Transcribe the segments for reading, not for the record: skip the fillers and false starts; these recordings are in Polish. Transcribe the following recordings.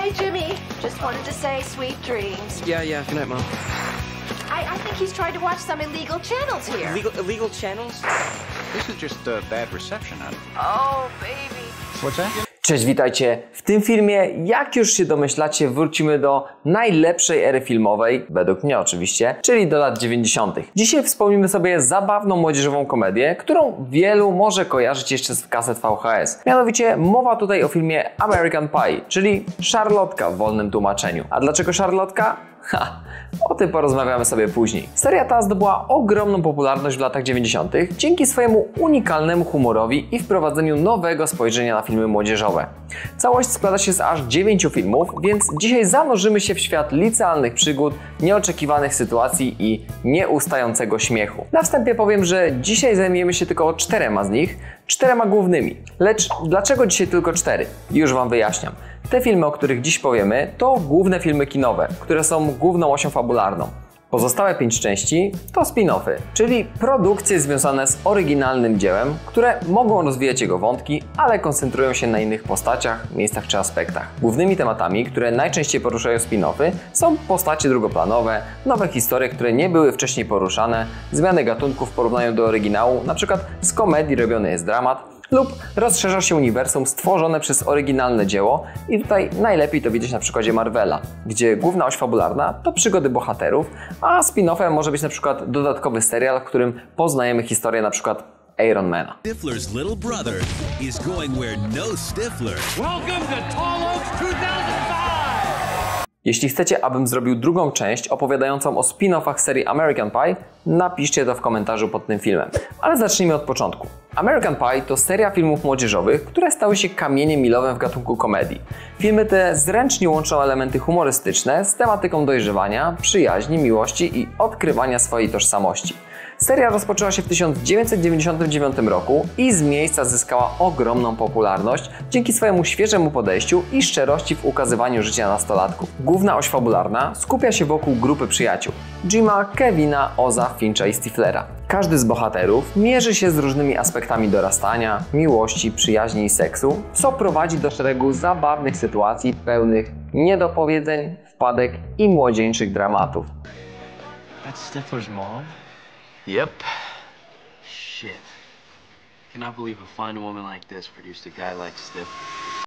Hey, Jimmy. Just wanted to say sweet dreams. Yeah. Good night, Mom. I think he's trying to watch some illegal channels here. Illegal channels? This is just bad reception, honey. Oh, baby. What's that? Cześć, witajcie. W tym filmie, jak już się domyślacie, wrócimy do najlepszej ery filmowej, według mnie oczywiście, czyli do lat 90. Dzisiaj wspomnimy sobie zabawną młodzieżową komedię, którą wielu może kojarzyć jeszcze z kaset VHS. Mianowicie mowa tutaj o filmie American Pie, czyli Szarlotka w wolnym tłumaczeniu. A dlaczego Szarlotka? O tym porozmawiamy sobie później. Seria ta zdobyła ogromną popularność w latach 90. dzięki swojemu unikalnemu humorowi i wprowadzeniu nowego spojrzenia na filmy młodzieżowe. Całość składa się z aż 9 filmów, więc dzisiaj zanurzymy się w świat licealnych przygód, nieoczekiwanych sytuacji i nieustającego śmiechu. Na wstępie powiem, że dzisiaj zajmiemy się tylko 4 z nich, 4 głównymi. Lecz dlaczego dzisiaj tylko 4? Już Wam wyjaśniam. Te filmy, o których dziś powiemy, to główne filmy kinowe, które są główną osią fabularną. Pozostałe 5 części to spin-offy, czyli produkcje związane z oryginalnym dziełem, które mogą rozwijać jego wątki, ale koncentrują się na innych postaciach, miejscach czy aspektach. Głównymi tematami, które najczęściej poruszają spin-offy, są postacie drugoplanowe, nowe historie, które nie były wcześniej poruszane, zmiany gatunków w porównaniu do oryginału, np. z komedii robiony jest dramat, lub rozszerza się uniwersum stworzone przez oryginalne dzieło i tutaj najlepiej to widzieć na przykładzie Marvela, gdzie główna oś fabularna to przygody bohaterów, a spin-offem może być na przykład dodatkowy serial, w którym poznajemy historię na przykład Iron Mana. Stifler's little brother is going where no Stifler. Welcome to Tall Oaks 2005! Jeśli chcecie, abym zrobił drugą część opowiadającą o spin-offach serii American Pie, napiszcie to w komentarzu pod tym filmem. Ale zacznijmy od początku. American Pie to seria filmów młodzieżowych, które stały się kamieniem milowym w gatunku komedii. Filmy te zręcznie łączą elementy humorystyczne z tematyką dojrzewania, przyjaźni, miłości i odkrywania swojej tożsamości. Seria rozpoczęła się w 1999 roku i z miejsca zyskała ogromną popularność dzięki swojemu świeżemu podejściu i szczerości w ukazywaniu życia nastolatków. Główna oś fabularna skupia się wokół grupy przyjaciół Jima, Kevina, Oza, Fincha i Stiflera. Każdy z bohaterów mierzy się z różnymi aspektami dorastania, miłości, przyjaźni i seksu, co prowadzi do szeregu zabawnych sytuacji pełnych niedopowiedzeń, wpadek i młodzieńczych dramatów. That's Stifler's mom? Yep. Shit. Cannot believe a fine woman like this produced a guy like Stifler.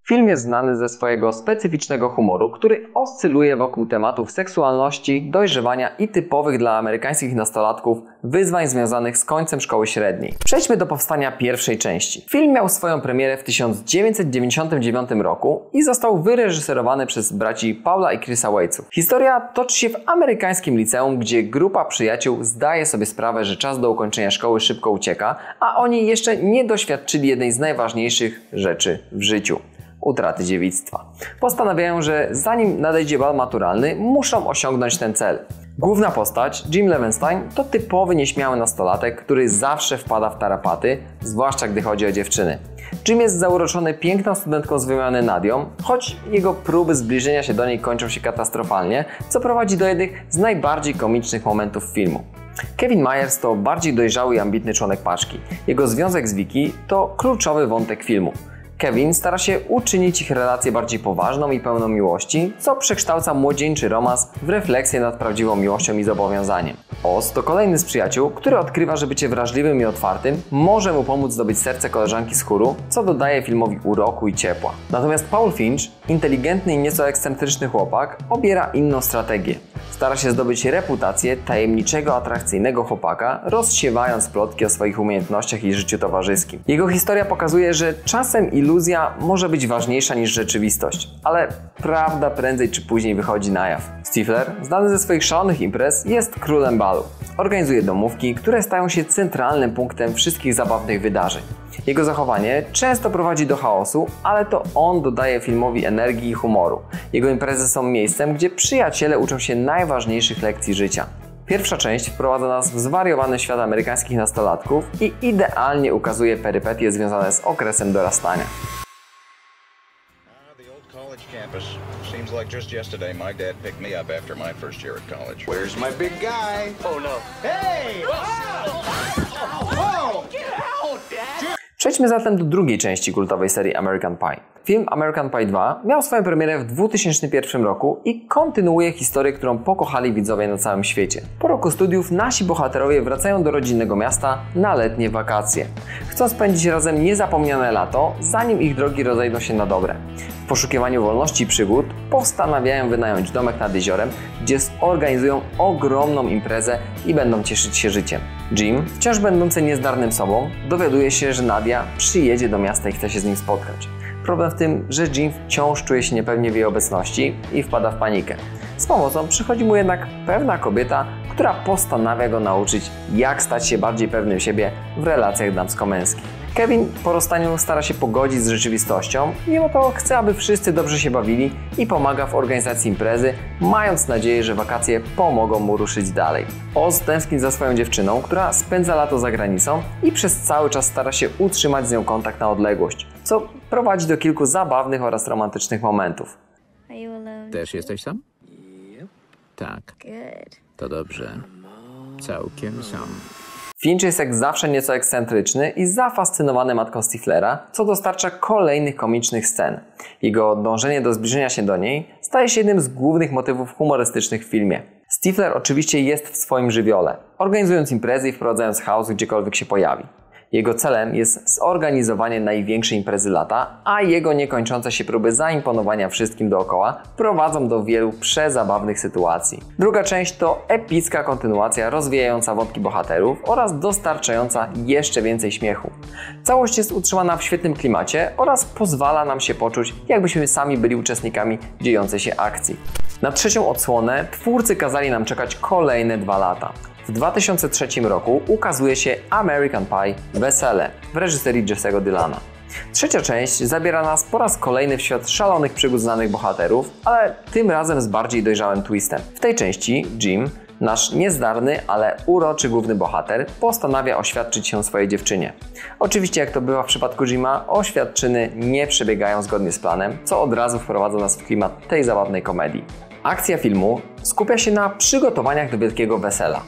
Film jest znany ze swojego specyficznego humoru, który oscyluje wokół tematów seksualności, dojrzewania i typowych dla amerykańskich nastolatków wyzwań związanych z końcem szkoły średniej. Przejdźmy do powstania pierwszej części. Film miał swoją premierę w 1999 roku i został wyreżyserowany przez braci Paula i Chrisa Waitsów. Historia toczy się w amerykańskim liceum, gdzie grupa przyjaciół zdaje sobie sprawę, że czas do ukończenia szkoły szybko ucieka, a oni jeszcze nie doświadczyli jednej z najważniejszych rzeczy w życiu. Utraty dziewictwa. Postanawiają, że zanim nadejdzie bal maturalny, muszą osiągnąć ten cel. Główna postać, Jim Levenstein, to typowy nieśmiały nastolatek, który zawsze wpada w tarapaty, zwłaszcza gdy chodzi o dziewczyny. Jim jest zauroczony piękną studentką z wymiany Nadią, choć jego próby zbliżenia się do niej kończą się katastrofalnie, co prowadzi do jednych z najbardziej komicznych momentów filmu. Kevin Myers to bardziej dojrzały i ambitny członek paczki. Jego związek z Vicky to kluczowy wątek filmu. Kevin stara się uczynić ich relację bardziej poważną i pełną miłości, co przekształca młodzieńczy romans w refleksję nad prawdziwą miłością i zobowiązaniem. Oz to kolejny z przyjaciół, który odkrywa, że bycie wrażliwym i otwartym może mu pomóc zdobyć serce koleżanki z chóru, co dodaje filmowi uroku i ciepła. Natomiast Paul Finch, inteligentny i nieco ekscentryczny chłopak, obiera inną strategię. Stara się zdobyć reputację tajemniczego, atrakcyjnego chłopaka, rozsiewając plotki o swoich umiejętnościach i życiu towarzyskim. Jego historia pokazuje, że czasem iluzja może być ważniejsza niż rzeczywistość, ale prawda prędzej czy później wychodzi na jaw. Stifler, znany ze swoich szalonych imprez, jest królem balu. Organizuje domówki, które stają się centralnym punktem wszystkich zabawnych wydarzeń. Jego zachowanie często prowadzi do chaosu, ale to on dodaje filmowi energii i humoru. Jego imprezy są miejscem, gdzie przyjaciele uczą się najważniejszych lekcji życia. Pierwsza część wprowadza nas w zwariowany świat amerykańskich nastolatków i idealnie ukazuje perypetie związane z okresem dorastania. Seems like just yesterday my dad picked me up after my first year at college. Where's my big guy? Oh no. Hey! Whoa! Get out, Dad! Przejdźmy zatem do drugiej części kultowej serii American Pie. film American Pie 2 miał swoją premierę w 2001 roku i kontynuuje historię, którą pokochali widzowie na całym świecie. Po roku studiów nasi bohaterowie wracają do rodzinnego miasta na letnie wakacje. Chcą spędzić razem niezapomniane lato, zanim ich drogi rozejdą się na dobre. W poszukiwaniu wolności i przygód postanawiają wynająć domek nad jeziorem, gdzie zorganizują ogromną imprezę i będą cieszyć się życiem. Jim, wciąż będący niezdarnym sobą, dowiaduje się, że Nadia przyjedzie do miasta i chce się z nim spotkać. Problem w tym, że Jim wciąż czuje się niepewnie w jej obecności i wpada w panikę. Z pomocą przychodzi mu jednak pewna kobieta, która postanawia go nauczyć, jak stać się bardziej pewnym siebie w relacjach damsko-męskich. Kevin po rozstaniu stara się pogodzić z rzeczywistością, mimo to chce, aby wszyscy dobrze się bawili i pomaga w organizacji imprezy, mając nadzieję, że wakacje pomogą mu ruszyć dalej. Oz tęskni za swoją dziewczyną, która spędza lato za granicą i przez cały czas stara się utrzymać z nią kontakt na odległość, co prowadzi do kilku zabawnych oraz romantycznych momentów. Też jesteś sam? Tak. To dobrze. Całkiem sam. Finch jest jak zawsze nieco ekscentryczny i zafascynowany matką Stiflera, co dostarcza kolejnych komicznych scen. Jego dążenie do zbliżenia się do niej staje się jednym z głównych motywów humorystycznych w filmie. Stifler oczywiście jest w swoim żywiole, organizując imprezy i wprowadzając chaos gdziekolwiek się pojawi. Jego celem jest zorganizowanie największej imprezy lata, a jego niekończące się próby zaimponowania wszystkim dookoła prowadzą do wielu przezabawnych sytuacji. Druga część to epicka kontynuacja rozwijająca wątki bohaterów oraz dostarczająca jeszcze więcej śmiechu. Całość jest utrzymana w świetnym klimacie oraz pozwala nam się poczuć, jakbyśmy sami byli uczestnikami dziejącej się akcji. Na trzecią odsłonę twórcy kazali nam czekać kolejne 2 lata. W 2003 roku ukazuje się American Pie Wesele w reżyserii Jesse'ego Dylana. Trzecia część zabiera nas po raz kolejny w świat szalonych przygód znanych bohaterów, ale tym razem z bardziej dojrzałym twistem. W tej części Jim, nasz niezdarny, ale uroczy główny bohater, postanawia oświadczyć się swojej dziewczynie. Oczywiście, jak to bywa w przypadku Jima, oświadczyny nie przebiegają zgodnie z planem, co od razu wprowadza nas w klimat tej zabawnej komedii. Akcja filmu skupia się na przygotowaniach do wielkiego wesela.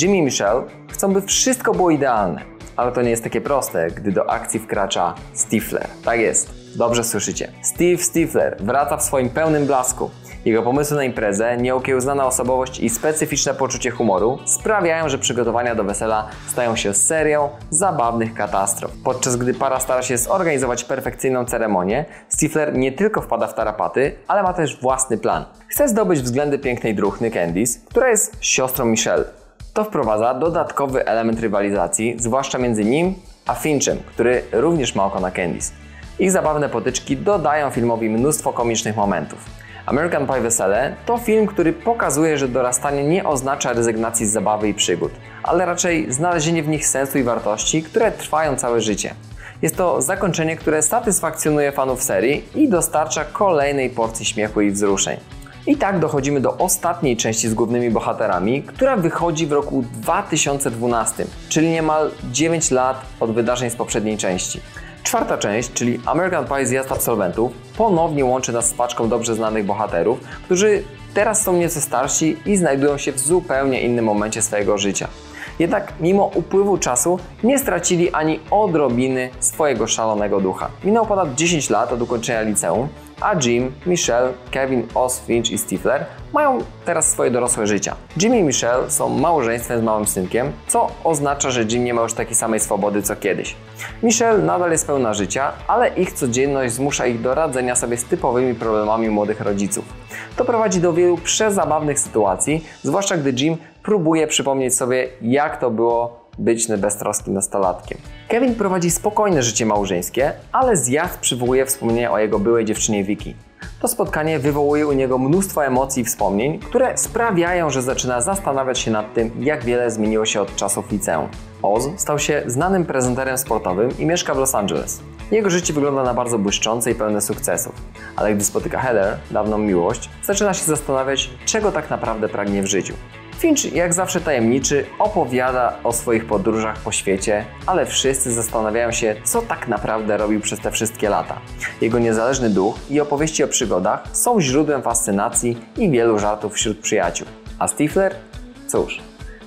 Jim i Michelle chcą, by wszystko było idealne, ale to nie jest takie proste, gdy do akcji wkracza Stifler. Tak jest, dobrze słyszycie. Steve Stifler wraca w swoim pełnym blasku. Jego pomysły na imprezę, nieokiełznana osobowość i specyficzne poczucie humoru sprawiają, że przygotowania do wesela stają się serią zabawnych katastrof. Podczas gdy para stara się zorganizować perfekcyjną ceremonię, Stifler nie tylko wpada w tarapaty, ale ma też własny plan. Chce zdobyć względy pięknej druhny Candice, która jest siostrą Michelle. To wprowadza dodatkowy element rywalizacji, zwłaszcza między nim a Finchem, który również ma oko na Candice. Ich zabawne potyczki dodają filmowi mnóstwo komicznych momentów. American Pie Wesele to film, który pokazuje, że dorastanie nie oznacza rezygnacji z zabawy i przygód, ale raczej znalezienie w nich sensu i wartości, które trwają całe życie. Jest to zakończenie, które satysfakcjonuje fanów serii i dostarcza kolejnej porcji śmiechu i wzruszeń. I tak dochodzimy do ostatniej części z głównymi bohaterami, która wychodzi w roku 2012, czyli niemal 9 lat od wydarzeń z poprzedniej części. Czwarta część, czyli American Pie Zjazd Absolwentów, ponownie łączy nas z paczką dobrze znanych bohaterów, którzy teraz są nieco starsi i znajdują się w zupełnie innym momencie swojego życia. Jednak mimo upływu czasu nie stracili ani odrobiny swojego szalonego ducha. Minęło ponad 10 lat od ukończenia liceum, a Jim, Michelle, Kevin, Oz, Finch i Stifler mają teraz swoje dorosłe życia. Jim i Michelle są małżeństwem z małym synkiem, co oznacza, że Jim nie ma już takiej samej swobody co kiedyś. Michelle nadal jest pełna życia, ale ich codzienność zmusza ich do radzenia sobie z typowymi problemami młodych rodziców. To prowadzi do wielu przezabawnych sytuacji, zwłaszcza gdy Jim próbuje przypomnieć sobie, jak to było być beztroskim nastolatkiem. Kevin prowadzi spokojne życie małżeńskie, ale zjazd przywołuje wspomnienia o jego byłej dziewczynie Vicky. To spotkanie wywołuje u niego mnóstwo emocji i wspomnień, które sprawiają, że zaczyna zastanawiać się nad tym, jak wiele zmieniło się od czasów liceum. Oz stał się znanym prezenterem sportowym i mieszka w Los Angeles. Jego życie wygląda na bardzo błyszczące i pełne sukcesów, ale gdy spotyka Heather, dawną miłość, zaczyna się zastanawiać, czego tak naprawdę pragnie w życiu. Finch, jak zawsze tajemniczy, opowiada o swoich podróżach po świecie, ale wszyscy zastanawiają się, co tak naprawdę robił przez te wszystkie lata. Jego niezależny duch i opowieści o przygodach są źródłem fascynacji i wielu żartów wśród przyjaciół. A Stifler? Cóż,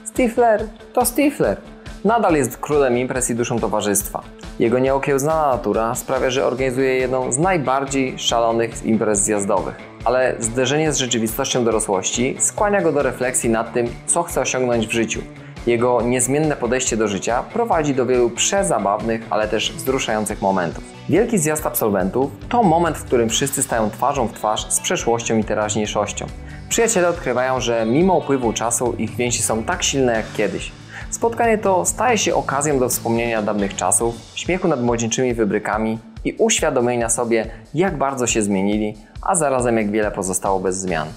Stifler to Stifler. Nadal jest królem imprez i duszą towarzystwa. Jego nieokiełznana natura sprawia, że organizuje jedną z najbardziej szalonych imprez zjazdowych. Ale zderzenie z rzeczywistością dorosłości skłania go do refleksji nad tym, co chce osiągnąć w życiu. Jego niezmienne podejście do życia prowadzi do wielu przezabawnych, ale też wzruszających momentów. Wielki zjazd absolwentów to moment, w którym wszyscy stają twarzą w twarz z przeszłością i teraźniejszością. Przyjaciele odkrywają, że mimo upływu czasu ich więzi są tak silne jak kiedyś. Spotkanie to staje się okazją do wspomnienia dawnych czasów, śmiechu nad młodzieńczymi wybrykami i uświadomienia sobie, jak bardzo się zmienili, a zarazem jak wiele pozostało bez zmian.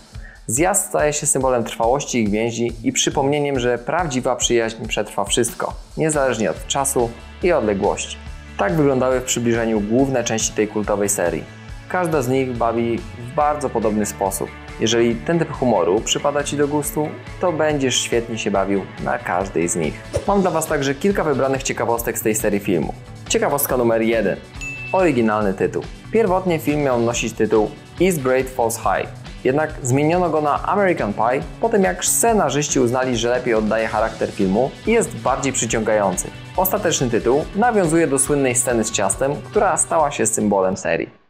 Zjazd staje się symbolem trwałości ich więzi i przypomnieniem, że prawdziwa przyjaźń przetrwa wszystko, niezależnie od czasu i odległości. Tak wyglądały w przybliżeniu główne części tej kultowej serii. Każda z nich bawi w bardzo podobny sposób. Jeżeli ten typ humoru przypada Ci do gustu, to będziesz świetnie się bawił na każdej z nich. Mam dla Was także kilka wybranych ciekawostek z tej serii filmu. Ciekawostka numer 1. Oryginalny tytuł. Pierwotnie film miał nosić tytuł East Great Falls High. Jednak zmieniono go na American Pie po tym, jak scenarzyści uznali, że lepiej oddaje charakter filmu i jest bardziej przyciągający. Ostateczny tytuł nawiązuje do słynnej sceny z ciastem, która stała się symbolem serii.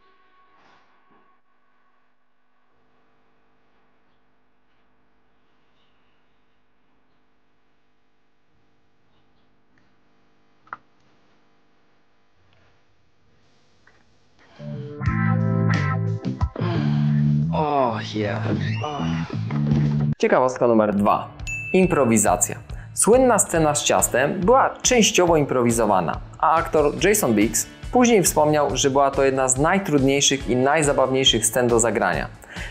Ciekawostka numer 2. Improwizacja. Słynna scena z ciastem była częściowo improwizowana, a aktor Jason Biggs później wspomniał, że była to jedna z najtrudniejszych i najzabawniejszych scen do zagrania.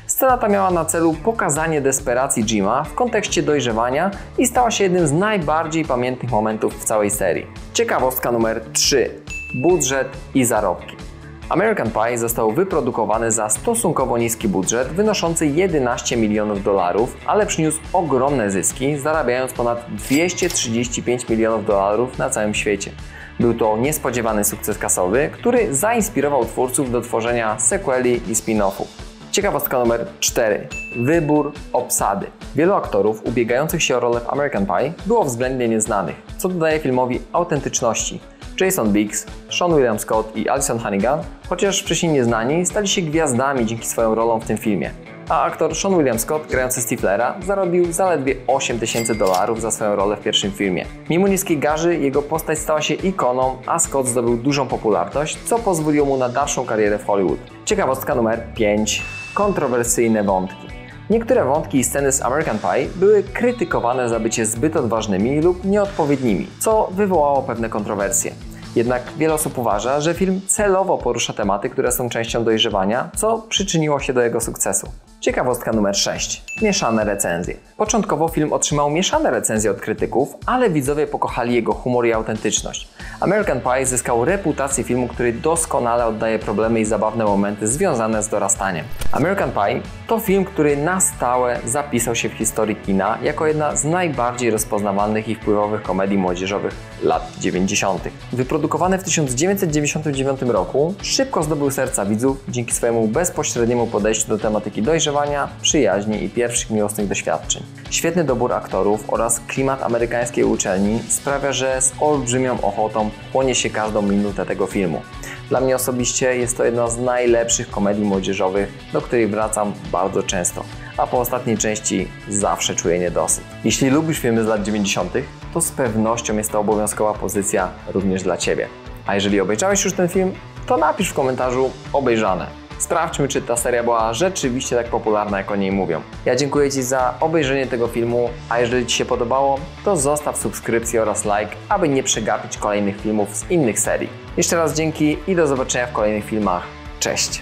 Scena ta miała na celu pokazanie desperacji Jima w kontekście dojrzewania i stała się jednym z najbardziej pamiętnych momentów w całej serii. Ciekawostka numer 3. Budżet i zarobki. American Pie został wyprodukowany za stosunkowo niski budżet, wynoszący 11 milionów dolarów, ale przyniósł ogromne zyski, zarabiając ponad 235 milionów dolarów na całym świecie. Był to niespodziewany sukces kasowy, który zainspirował twórców do tworzenia sequeli i spin-offów. Ciekawostka numer 4. Wybór obsady. Wielu aktorów ubiegających się o rolę w American Pie było względnie nieznanych, co dodaje filmowi autentyczności. Jason Biggs, Seann William Scott i Alyson Hannigan, chociaż wcześniej nieznani, stali się gwiazdami dzięki swoim rolom w tym filmie. A aktor Seann William Scott, grający Stiflera, zarobił zaledwie $8,000 za swoją rolę w pierwszym filmie. Mimo niskiej garzy jego postać stała się ikoną, a Scott zdobył dużą popularność, co pozwoliło mu na dalszą karierę w Hollywood. Ciekawostka numer 5. Kontrowersyjne wątki. Niektóre wątki i sceny z American Pie były krytykowane za bycie zbyt odważnymi lub nieodpowiednimi, co wywołało pewne kontrowersje. Jednak wiele osób uważa, że film celowo porusza tematy, które są częścią dojrzewania, co przyczyniło się do jego sukcesu. Ciekawostka numer 6. Mieszane recenzje. Początkowo film otrzymał mieszane recenzje od krytyków, ale widzowie pokochali jego humor i autentyczność. American Pie zyskał reputację filmu, który doskonale oddaje problemy i zabawne momenty związane z dorastaniem. American Pie to film, który na stałe zapisał się w historii kina jako jedna z najbardziej rozpoznawalnych i wpływowych komedii młodzieżowych lat 90. Wyprodukowany w 1999 roku, szybko zdobył serca widzów dzięki swojemu bezpośredniemu podejściu do tematyki dojrzewania, przyjaźni i pierwszych miłosnych doświadczeń. Świetny dobór aktorów oraz klimat amerykańskiej uczelni sprawia, że z olbrzymią ochotą chłonie się każdą minutę tego filmu. Dla mnie osobiście jest to jedna z najlepszych komedii młodzieżowych, do której wracam bardzo często, a po ostatniej części zawsze czuję niedosyt. Jeśli lubisz filmy z lat 90., to z pewnością jest to obowiązkowa pozycja również dla Ciebie. A jeżeli obejrzałeś już ten film, to napisz w komentarzu obejrzane. Sprawdźmy, czy ta seria była rzeczywiście tak popularna, jak o niej mówią. Ja dziękuję Ci za obejrzenie tego filmu, a jeżeli Ci się podobało, to zostaw subskrypcję oraz like, aby nie przegapić kolejnych filmów z innych serii. Jeszcze raz dzięki i do zobaczenia w kolejnych filmach. Cześć!